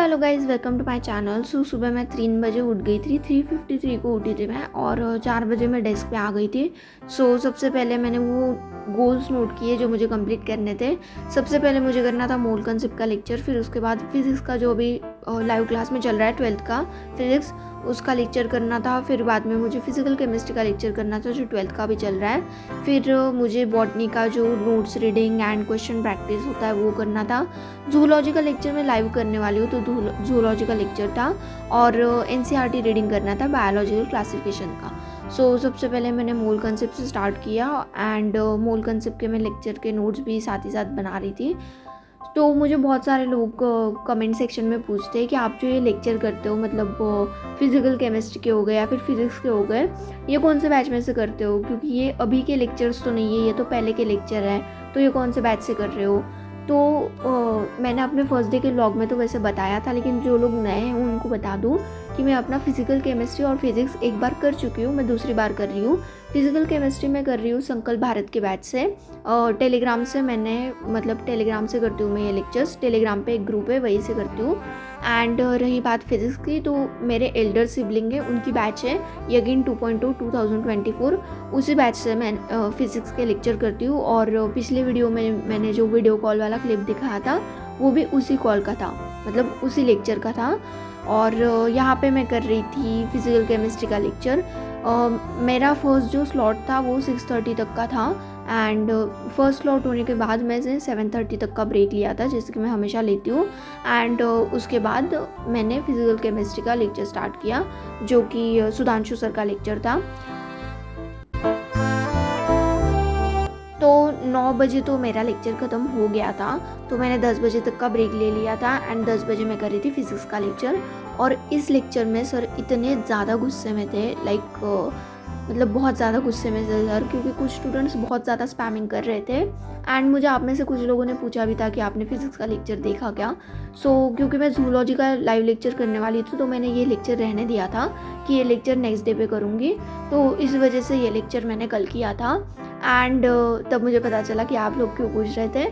Hello guys, welcome to my channel. सुबह मैं 3 बजे उठ गई थी, 3:53 को उठी थी मैं और 4 बजे मैं डेस्क पे आ गई थी। सबसे पहले मैंने वो गोल्स नोट किए जो मुझे कंप्लीट करने थे। सबसे पहले मुझे करना था मोल कंसेप्ट का लेक्चर, फिर उसके बाद फिज़िक्स का जो भी लाइव क्लास में चल रहा है 12th का फिज़िक्स, उसका लेक्चर करना था। फिर बाद में मुझे फिजिकल केमिस्ट्री का लेक्चर करना था जो 12th का भी चल रहा है। फिर मुझे बॉटनी का जो notes reading and question practice होता है वो करना था। जूलॉजी का लेक्चर मैं लाइव करने वाली हूँ, तो जूलॉजी का लेक्चर था और एनसीईआरटी रीडिंग करना था बायोलॉजिकल क्लासिफिकेशन का। सबसे पहले मैंने मोल कंसेप्ट से स्टार्ट किया एंड मोल कंसेप्ट के मैं लेक्चर के नोट्स भी साथ ही साथ बना रही थी। तो मुझे बहुत सारे लोग कमेंट सेक्शन में पूछते हैं कि आप जो ये लेक्चर करते हो, मतलब फिजिकल केमिस्ट्री के हो गए या फिर फिजिक्स के हो गए, ये कौन से बैच में से करते हो, क्योंकि ये अभी के लेक्चर्स तो नहीं है, ये तो पहले के लेक्चर हैं, तो ये कौन से बैच से कर रहे हो। तो मैंने अपने फर्स्ट डे के व्लॉग में तो वैसे बताया था, लेकिन जो लोग नए हैं उनको बता दूं कि मैं अपना फिजिकल केमिस्ट्री और फिजिक्स एक बार कर चुकी हूँ, मैं दूसरी बार कर रही हूँ। फिजिकल केमिस्ट्री में कर रही हूँ संकल्प भारत के बैच से। टेलीग्राम से टेलीग्राम से करती हूँ मैं ये लेक्चर्स। टेलीग्राम पे एक ग्रुप है, वहीं से करती हूँ। एंड रही बात फिजिक्स की, तो मेरे एल्डर सिबलिंग है, उनकी बैच है यगिन 2.2 2024, उसी बैच से मैं फिजिक्स के लेक्चर करती हूँ। और पिछले वीडियो में मैंने जो वीडियो कॉल वाला क्लिप दिखाया था वो भी उसी कॉल का था, मतलब उसी लेक्चर का था। और यहाँ पे मैं कर रही थी फिजिकल केमिस्ट्री का लेक्चर। मेरा फर्स्ट जो स्लॉट था वो 6:30 तक का था एंड फर्स्ट स्लॉट होने के बाद मैंने 7:30 तक का ब्रेक लिया था, जैसे कि मैं हमेशा लेती हूँ। एंड उसके बाद मैंने फिजिकल केमिस्ट्री का लेक्चर स्टार्ट किया, जो कि सुधांशु सर का लेक्चर था। तो 9 बजे तो मेरा लेक्चर ख़त्म हो गया था, तो मैंने 10 बजे तक का ब्रेक ले लिया था एंड 10 बजे मैं कर रही थी फिज़िक्स का लेक्चर। और इस लेक्चर में सर इतने ज़्यादा गुस्से में थे, मतलब बहुत ज़्यादा गुस्से में थे सर, क्योंकि कुछ स्टूडेंट्स बहुत ज़्यादा स्पैमिंग कर रहे थे। एंड मुझे आप में से कुछ लोगों ने पूछा भी था कि आपने फिज़िक्स का लेक्चर देखा क्या। क्योंकि मैं जूलॉजी का लाइव लेक्चर करने वाली थी, तो मैंने ये लेक्चर रहने दिया था कि ये लेक्चर नेक्स्ट डे पे करूँगी, तो इस वजह से ये लेक्चर मैंने कल किया था। एंड तब मुझे पता चला कि आप लोग क्यों पूछ रहे थे,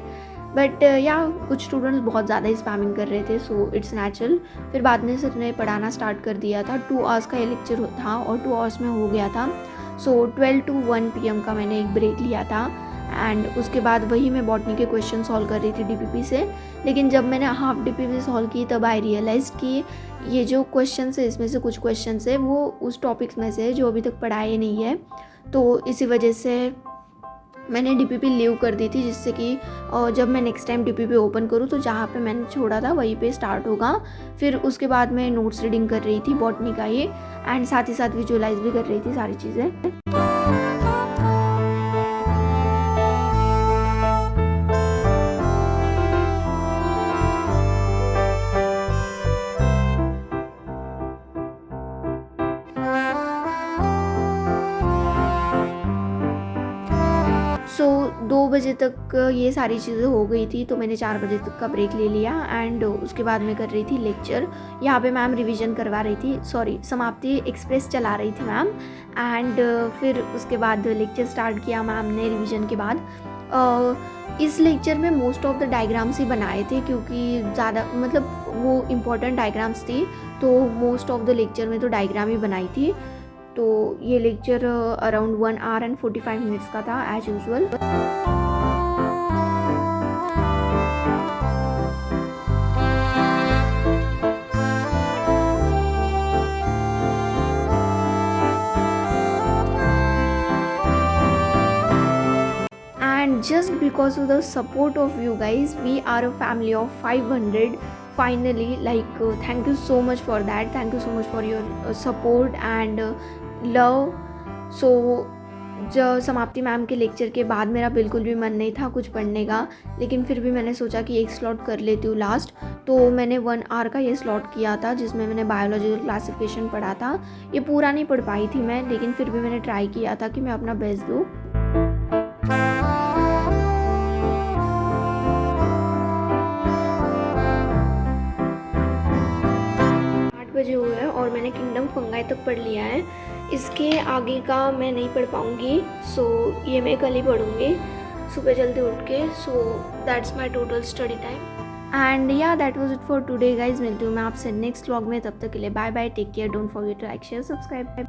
बट कुछ स्टूडेंट्स बहुत ज़्यादा स्पैमिंग कर रहे थे, सो इट्स नेचुरल। फिर बाद में सर ने पढ़ाना स्टार्ट कर दिया था। 2 आवर्स का ये लेक्चर था और 2 आवर्स में हो गया था। 12 to 1 PM का मैंने एक ब्रेक लिया था एंड उसके बाद वही मैं बॉटनी के क्वेश्चन सॉल्व कर रही थी डीपीपी से। लेकिन जब मैंने हाफ डीपीपी सॉल्व की तब आई रियलाइज़ कि ये जो क्वेश्चन है, इसमें से कुछ क्वेश्चन है वो उस टॉपिक्स में से है जो अभी तक पढ़ाए नहीं है, तो इसी वजह से मैंने डीपीपी लीव कर दी थी, जिससे कि जब मैं नेक्स्ट टाइम डीपीपी ओपन करूँ तो जहाँ पे मैंने छोड़ा था वहीं पे स्टार्ट होगा। फिर उसके बाद मैं नोट्स रीडिंग कर रही थी बॉटनी का ये, एंड साथ ही साथ विजुअलाइज भी कर रही थी सारी चीज़ें। सो 2 बजे तक ये सारी चीज़ें हो गई थी, तो मैंने 4 बजे तक का ब्रेक ले लिया एंड उसके बाद मैं कर रही थी लेक्चर। यहाँ पे मैम रिवीजन करवा रही थी, समाप्ति एक्सप्रेस चला रही थी मैम। एंड फिर उसके बाद लेक्चर स्टार्ट किया मैम ने रिवीजन के बाद। इस लेक्चर में मोस्ट ऑफ द डायग्राम्स ही बनाए थे, क्योंकि ज़्यादा मतलब वो इम्पोर्टेंट डायग्राम्स थी, तो मोस्ट ऑफ द लेक्चर में तो डायग्राम ही बनाई थी। तो ये lecture around 1 hour and 45 minutes का था as usual. And just because of the support of you guys, we are a family of 500 finally. Thank you so much for that. Thank you so much for your support and love. जो समाप्ति ma'am के lecture के बाद मेरा बिल्कुल भी मन नहीं था कुछ पढ़ने का, लेकिन फिर भी मैंने सोचा कि एक स्लॉट कर लेती हूँ लास्ट, तो मैंने 1 hour का ये स्लॉट किया था, जिसमें मैंने बायोलॉजिकल क्लासिफिकेशन पढ़ा था। ये पूरा नहीं पढ़ पाई थी मैं, लेकिन फिर भी मैंने ट्राई किया था कि मैं अपना बेस्ट दूँ। 8 बजे हुए हैं और मैंने किंगडम फंगाई तक पढ़ लिया है। इसके आगे का मैं नहीं पढ़ पाऊँगी, ये मैं कल ही पढ़ूँगी सुबह जल्दी उठ के। That's my total study time. And yeah that was it for today guys. मिलती हूँ मैं आपसे नेक्स्ट व्लॉग में, तब तक के लिए bye bye, take care, don't forget to like share subscribe.